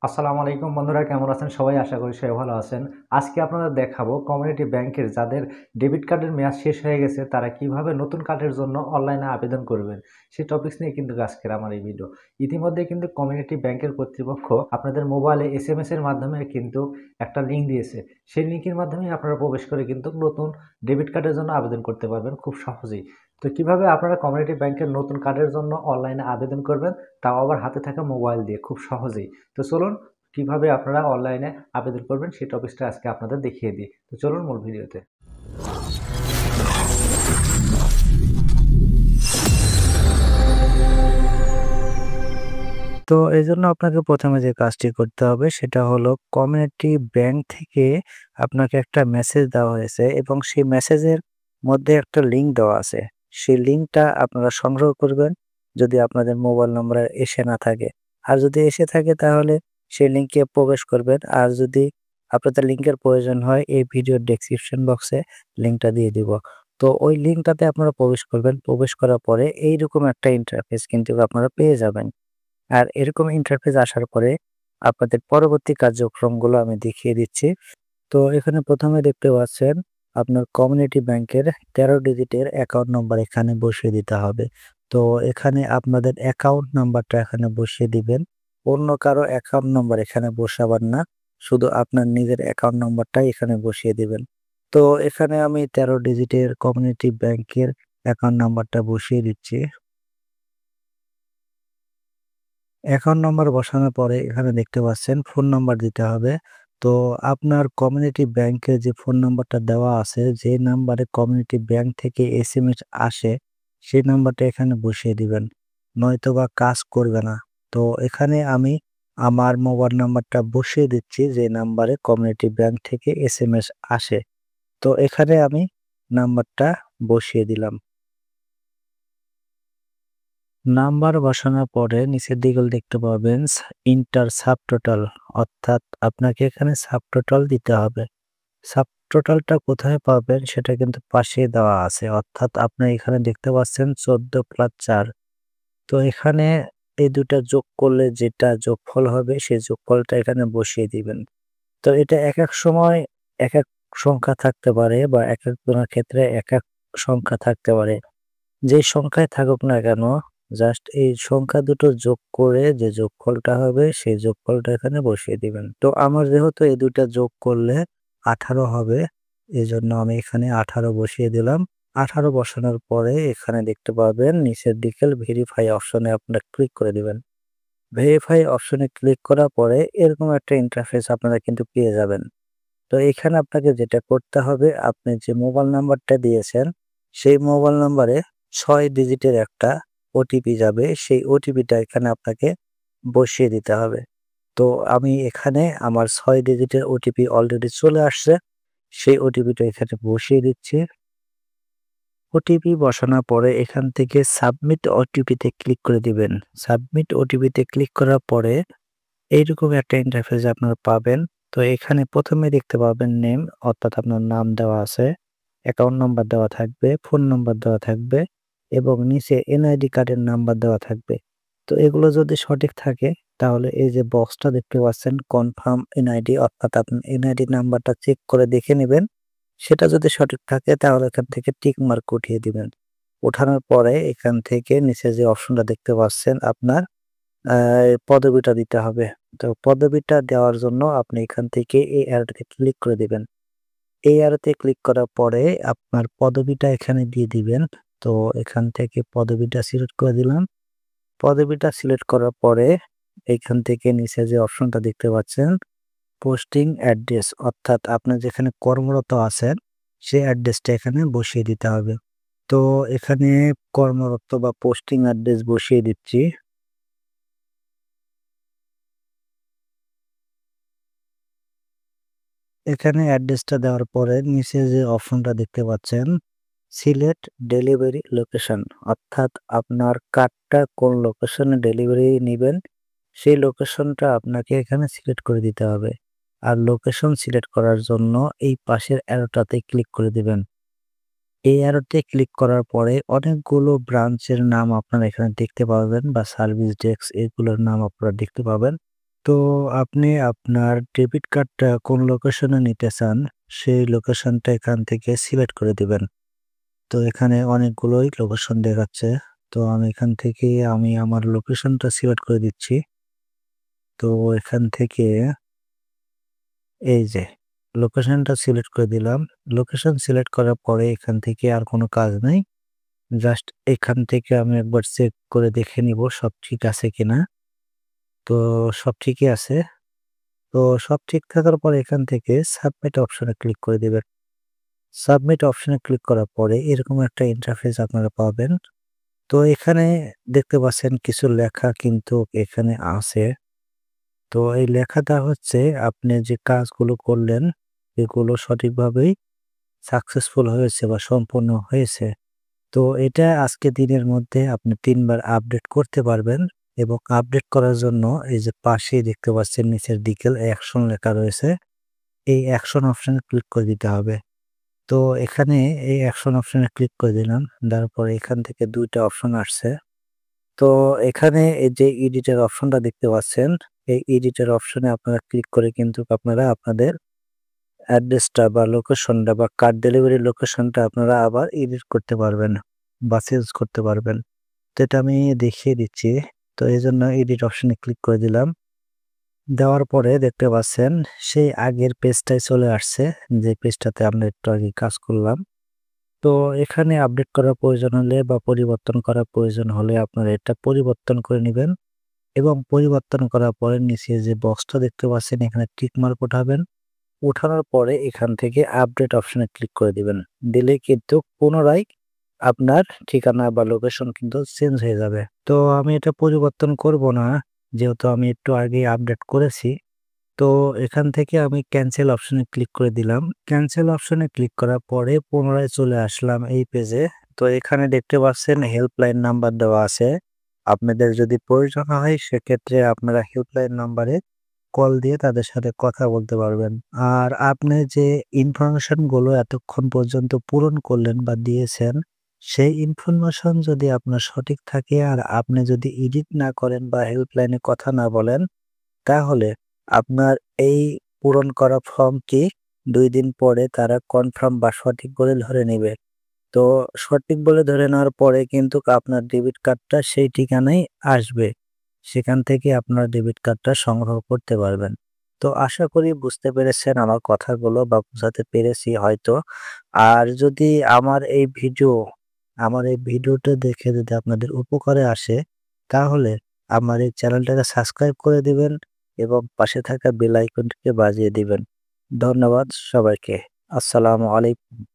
আসসালামু আলাইকুম বন্ধুরা, কেমন আছেন সবাই? আশা করি সবাই ভালো আছেন। আজকে আপনাদের দেখাবো কমিউনিটি ব্যাংকের যাদের ডেবিট কার্ডের মেয়াদ শেষ হয়ে গেছে তারা কিভাবে নতুন কার্ডের জন্য অনলাইনে আবেদন করবেন। সেই টপিকস নিয়ে কিন্তু আজকের আমার এই ভিডিও। ইতিমধ্যে কিন্তু কমিউনিটি ব্যাংকের কর্তৃপক্ষ আপনাদের মোবাইলে এসএমএস এর মাধ্যমে কিন্তু একটা লিঙ্ক দিয়েছে। সেই লিঙ্কের মাধ্যমে আপনারা প্রবেশ করে কিন্তু নতুন ডেবিট কার্ডের জন্য আবেদন করতে পারবেন খুব সহজেই। তো কিভাবে আপনারা কমিউনিটি ব্যাংকের নতুন কার্ডের জন্য অনলাইনে আবেদন করবেন, তাও আবার হাতে থাকা মোবাইল দিয়ে খুব সহজেই। তো চলুন কিভাবে আপনারা অনলাইনে আবেদন করবেন সেই টপিকসটা আজকে আপনাদের দেখিয়ে দিই। তো চলুন মূল ভিডিওতে। তো এজন্য আপনাকে ১ম এ যে কাজটি করতে হবে সেটা হলো কমিউনিটি ব্যাংক থেকে আপনাকে একটা মেসেজ দেওয়া হয়েছে এবং সেই মেসেজের মধ্যে একটা লিঙ্ক দেওয়া আছে। সেই লিঙ্কটা আপনারা সংগ্রহ করবেন যদি আপনাদের মোবাইল নম্বরে এসে না থাকে। আর যদি এসে থাকে তাহলে সেই লিঙ্কে প্রবেশ করবেন। আর যদি আপনাদের লিঙ্কের প্রয়োজন হয় এই ভিডিওর ডেসক্রিপশন বক্সে লিঙ্কটা দিয়ে দিব। তো ওই লিঙ্কটাতে আপনারা প্রবেশ করবেন। প্রবেশ করার পরে এইরকম একটা ইন্টারফেস কিন্তু আপনারা পেয়ে যাবেন। আর এরকম ইন্টারফেস আসার পরে আপনাদের পরবর্তী কার্যক্রমগুলো আমি দেখিয়ে দিচ্ছি। তো এখানে ১ম এ দেখতে পাচ্ছেন আপনার কমিউনিটি ব্যাংকের ১৩ ডিজিটের অ্যাকাউন্ট নম্বর এখানে বসিয়ে দিতে হবে। তো এখানে আপনাদের অ্যাকাউন্ট নাম্বারটা এখানে বসিয়ে দিবেন। অন্য কারো অ্যাকাউন্ট নম্বর এখানে বসাবেন না। শুধু আপনার নিজের অ্যাকাউন্ট নম্বরটাই এখানে বসিয়ে দিবেন। তো এখানে আমি ১৩ ডিজিটের কমিউনিটি ব্যাংকের অ্যাকাউন্ট নাম্বারটা বসিয়ে দিচ্ছি। অ্যাকাউন্ট নাম্বার বসানোর পরে এখানে দেখতে পাচ্ছেন ফোন নাম্বার দিতে হবে। তো আপনার কমিউনিটি ব্যাংকের যে ফোন নাম্বারটা দেওয়া আছে, যে নাম্বারে কমিউনিটি ব্যাংক থেকে এসএমএস আসে, সেই নাম্বারটা এখানে বসিয়ে দিবেন। নয়তোবা কাজ করবে না। তো এখানে আমি আমার মোবাইল নাম্বারটা বসিয়ে দিচ্ছি যে নাম্বারে কমিউনিটি ব্যাংক থেকে এসএমএস আসে। তো এখানে আমি নাম্বারটা বসিয়ে দিলাম। নাম্বার বসানোর পরে নিচের দিকে দেখতে পাবেন ইন্টার সাবটোটাল, অর্থাৎ আপনাকে এখানে সাবটোটাল দিতে হবে। সাবটোটালটা কোথায় পাবেন সেটা কিন্তু পাশেই দেওয়া আছে, অর্থাৎ আপনি এখানে দেখতে পাচ্ছেন 14+4। তো এখানে এই দুটা যোগ করলে যেটা যোগফল হবে সেই যোগফলটা এখানে বসিয়ে দিবেন। তো এটা একেক সময় একেক সংখ্যা থাকতে পারে বা একেকজনের ক্ষেত্রে একেক সংখ্যা থাকতে পারে। যেই সংখ্যায় থাকুক না কেন, জাস্ট এই সংখ্যা দুটো যোগ করে যে যোগফলটা হবে সেই যোগফলটা এখানে বসিয়ে দিবেন। তো আমার যেহেতু এই ২ টা যোগ করলে ১৮ হবে, এজন্য আমি এখানে ১৮ বসিয়ে দিলাম। ১৮ বসানোর পরে এখানে দেখতে পাবেন নিচের দিকে ভেরিফাই অপশনে আপনারা ক্লিক করে দিবেন। ভেরিফাই অপশনে ক্লিক করার পরে এরকম একটা ইন্টারফেস আপনারা কিন্তু পেয়ে যাবেন। তো এখানে আপনাকে যেটা করতে হবে, আপনি যে মোবাইল নাম্বারটা দিয়েছেন, সেই মোবাইল নাম্বারে ৬ ডিজিটের একটা ওটিপি যাবে। সেই ওটিপিটা এখানে আপনাকে বসিয়ে দিতে হবে। তো আমি এখানে আমার ৬ ডিজিটের ওটিপি অলরেডি চলে আসছে। সেই ওটিপিটা এখানে বসিয়ে দিচ্ছি। ওটিপি বসানোর পরে এখান থেকে সাবমিট ওটিপিতে ক্লিক করে দিবেন। সাবমিট ওটিপিতে ক্লিক করার পরে এইরকম একটা ইন্টারফেস আপনারা পাবেন। তো এখানে ১ম এ দেখতে পাবেন নেম, অর্থাৎ আপনার নাম দেওয়া আছে, অ্যাকাউন্ট নাম্বার দেওয়া থাকবে, ফোন নাম্বার দেওয়া থাকবে এবং নিচে এনআইডি কার্ডের নাম্বার দেওয়া থাকবে। তো এগুলো যদি সঠিক থাকে তাহলে এই যে বক্সটা দেখতে পাচ্ছেন কনফার্ম এনআইডি, অর্থাৎ আপনি এনআইডি নাম্বারটা চেক করে দেখে নিবেন। সেটা যদি সঠিক থাকে তাহলে এখান থেকে টিক মার্ক উঠিয়ে দিবেন। ওঠানোর পরে এখান থেকে নিচে যে অপশনটা দেখতে পাচ্ছেন আপনার আ পদবিটা দিতে হবে। তো পদবিটা দেওয়ার জন্য আপনি এখান থেকে এই অ্যারোতে ক্লিক করে দিবেন। এই অ্যারোতে ক্লিক করার পরে আপনার পদবিটা এখানে দিয়ে দিবেন। তো এখান থেকে পদবিটা সিলেক্ট করে দিলাম। পদবিটা সিলেক্ট করার পরে এইখান থেকে নিচে যে অপশনটা দেখতে পাচ্ছেন পোস্টিং অ্যাড্রেস, অর্থাৎ আপনি যেখানে কর্মরত আছেন সেই অ্যাড্রেসটা এখানে বসিয়ে দিতে হবে। তো এখানে কর্মরত বা পোস্টিং অ্যাড্রেস বসিয়ে দিচ্ছি। এখানে অ্যাড্রেসটা দেওয়ার পরে নিচে যে অপশনটা দেখতে পাচ্ছেন সিলেক্ট ডেলিভারি লোকেশন, অর্থাৎ আপনার কার্ডটা কোন লোকেশনে ডেলিভারি নিবেন সেই লোকেশনটা আপনাকে এখানে সিলেক্ট করে দিতে হবে। আর লোকেশন সিলেক্ট করার জন্য এই পাশের অ্যারোটাতে ক্লিক করে দিবেন। এই অ্যারোতে ক্লিক করার পরে অনেকগুলো ব্রাঞ্চের নাম আপনারা এখানে দেখতে পাবেন বা সার্ভিস ডেস্ক এগুলোর নাম আপনারা দেখতে পাবেন। তো আপনি আপনার ডেবিট কার্ডটা কোন লোকেশনে নিতে চান, সেই লোকেশনটা এখান থেকে সিলেক্ট করে দিবেন। তো এখানে অনেকগুলোই লোকেশন দেখাচ্ছে। তো আমি এখান থেকে আমার লোকেশনটা সিলেক্ট করে দিচ্ছি। তো এখান থেকে এই যে লোকেশনটা সিলেক্ট করে দিলাম। লোকেশন সিলেক্ট করার পরে এখান থেকে আর কোনো কাজ নাই। জাস্ট এখান থেকে আমি একবার চেক করে দেখে নিব সব ঠিক আছে কিনা। তো সব ঠিকই আছে। তো সব ঠিক থাকার পরে এখান থেকে সাবমিট অপশনে ক্লিক করে দিবেন। সাবমিট অপশনে ক্লিক করার পরে এরকম একটা ইন্টারফেস আপনারা পাবেন। তো এখানে দেখতে পাচ্ছেন কিছু লেখা কিন্তু এখানে আছে। তো এই লেখাটা হচ্ছে আপনি যে কাজগুলো করলেন এগুলো সঠিকভাবেই সাকসেসফুল হয়েছে বা সম্পূর্ণ হয়েছে। তো এটা আজকে দিনের মধ্যে আপনি ৩ বার আপডেট করতে পারবেন এবং আপডেট করার জন্য এই যে পাশেই দেখতে পাচ্ছেন নিচের দিকে অ্যাকশন লেখা রয়েছে। এই অ্যাকশন অপশনে ক্লিক করে দিতে হবে। তো এখানে এই অ্যাকশন অপশনে ক্লিক করে দিলাম। দেওয়ার পরে এখান থেকে ২ টা অপশন আসছে। তো এখানে এই যে এডিটের অপশনটা দেখতে পাচ্ছেন, এই এডিটের অপশনে আপনারা ক্লিক করে কিন্তু আপনারা আপনাদের অ্যাড্রেসটা বা লোকেশনটা বা কার্ড ডেলিভারি লোকেশনটা আপনারা আবার এডিট করতে পারবেন বা চেঞ্জ করতে পারবেন। তো এটা আমি দেখিয়ে দিচ্ছি। তো এজন্য এডিট অপশনে ক্লিক করে দিলাম। দেওয়ার পরে দেখতে পাচ্ছেন সেই আগের পেজটায় চলে আসছে, যে পেজটাতে আমরা একটু আগে কাজ করলাম। তো এখানে আপডেট করার প্রয়োজন হলে বা পরিবর্তন করার প্রয়োজন হলে আপনারা এটা পরিবর্তন করে নিবেন এবং পরিবর্তন করার পরে নিচে যে বক্সটা দেখতে পাচ্ছেন এখানে টিক মার্ক উঠাবেন। উঠানোর পরে এখান থেকে আপডেট অপশনে ক্লিক করে দিবেন। দিলে কিন্তু পুনরায় আপনার ঠিকানা বা লোকেশন কিন্তু চেঞ্জ হয়ে যাবে। তো আমি এটা পরিবর্তন করব না, যেহেতু আমি একটু আগেই আপডেট করেছি। তো এখান থেকে আমি ক্যানসেল অপশনে ক্লিক করে দিলাম। ক্যানসেল অপশনে ক্লিক করার পরে পুনরায় চলে আসলাম এই পেজে। তো এখানে দেখতে পাচ্ছেন হেল্পলাইন নাম্বার দেওয়া আছে। আপনাদের যদি প্রয়োজন হয় সেক্ষেত্রে আপনারা হেল্পলাইন নাম্বারে কল দিয়ে তাদের সাথে কথা বলতে পারবেন। আর আপনি যে ইনফরমেশন গুলো এতক্ষণ পর্যন্ত পূরণ করলেন বা দিয়েছেন, সেই ইনফরমেশন যদি আপনার সঠিক থাকে আর আপনি যদি এডিট না করেন বা হেল্পলাইনে কথা না বলেন, তাহলে আপনার এই পূরণ করা ফর্মটি ২ দিন পরে তারা কনফার্ম বা সঠিক বলে ধরে নিবে। তো সঠিক বলে ধরে নেওয়ার পরে কিন্তু আপনার ডেবিট কার্ডটা সেই ঠিকানায় আসবে। সেখান থেকে আপনার ডেবিট কার্ডটা সংগ্রহ করতে পারবেন। তো আশা করি বুঝতে পেরেছেন আমার কথাগুলো বা বোঝাতে পেরেছি হয়তো। আর যদি আমার এই ভিডিওটা দেখে যদি আপনাদের উপকারে আসে, তাহলে আমার এই চ্যানেলটাকে সাবস্ক্রাইব করে দিবেন এবং পাশে থাকা বেল আইকনটিকে বাজিয়ে দিবেন। ধন্যবাদ সবাইকে। আসসালামু আলাইকুম।